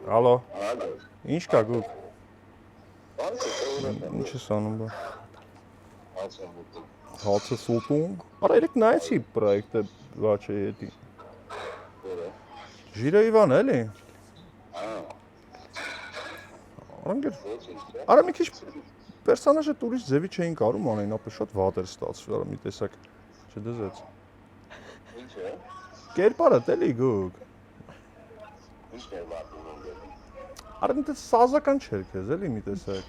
Ալո։ Ինչ կա գուք։ Ինչ ես անում բա։ Հացը սուտում։ Արա երեք նայեցի պրոյեկտը Վաչեի հետի։ Ժիրայիվան էլի։ Արա մի քիչ պերսոնաժը տուրիստ ձևի չէին կարում անեն, ապա շատ վատ էր ստացվել, արա մի տեսակ չդզեց։ Ինչ է։ Կերպարը էլի գուք։ Ինչն է վատում։ Արա մի տես սազական չէր քեզ էլի մի տեսակ։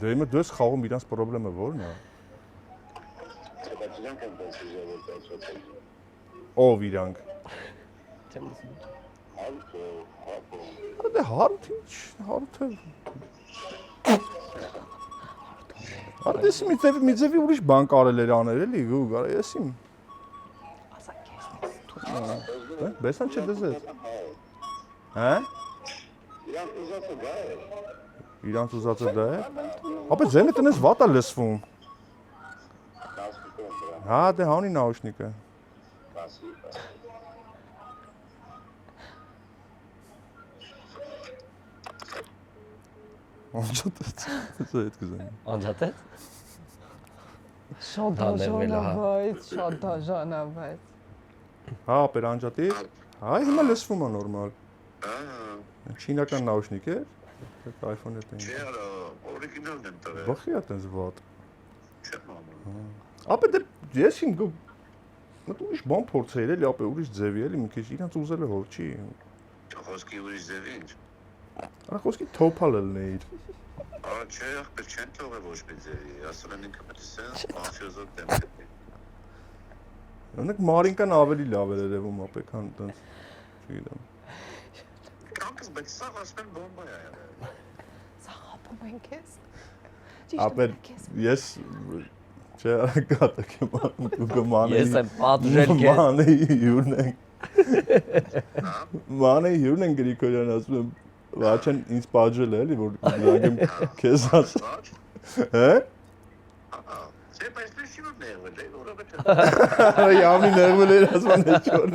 Դե իմը դու ես խաղում իրանց պրոբլեմը ո՞րն է։ Ով իրանք։ Դե հարութ ինչ, հարութը։ Արա դες մի ձևի ուրիշ բան կարել էր անել էլի գուգ, արա ես իմ։ Բեսան չդզեց։ Հա։ Իրանց ուզածը դա է։ Ապա ձենը տնես վատ է լսվում։ Հա, դե հանի նաուշնիկը։ Անջատեց։ Դա հետ կզանի։ Անջատեց։ Շատ դաժանավայց, շատ դաժանավայց։ Հա, ապեր անջատի։ Հայ, հիմա լսվում է նորմալ։ Չինական նաուշնիկ է։ Այդ iPhone-ը տեն։ Չէ, արա, օրիգինալն են տվել։ Բախի է տենց վատ։ Չեմ անում։ Ապա դե ես իմ մտ ուրիշ բան փորձեի էլի, ապա ուրիշ ձևի էլի, մի քիչ իրանց ուզելը հոր չի։ Խոսքի ուրիշ ձևի ինչ։ Արա խոսքի թոփալ լներ։ Արա չէ, ախպեր չեն թողել ոչ մի ձևի, ասել են ինքը պետք է սենց մաֆիոզոտ դեմ։ Օրինակ Մարինկան ավելի լավ էր երևում ապա, քան տենց, չգիտեմ։ Կամքս, բայց սա ասում են բոմբա է եղել։ Սա հապում են քեզ։ Ապա ես չէ, գատակ եմ անում, դու կմանեի։ Ես եմ պատժել քեզ։ Մանեի հյուրն են։ Մանեի հյուրն են Գրիգորյան ասում եմ, Վաչեն ինձ պատժել է էլի, որ զանգեմ քեզ ասում։ Հե? Չէ, բայց դու չի որ ներվել է, որովհետև Արա յամի ներվել էր ասում է չորն։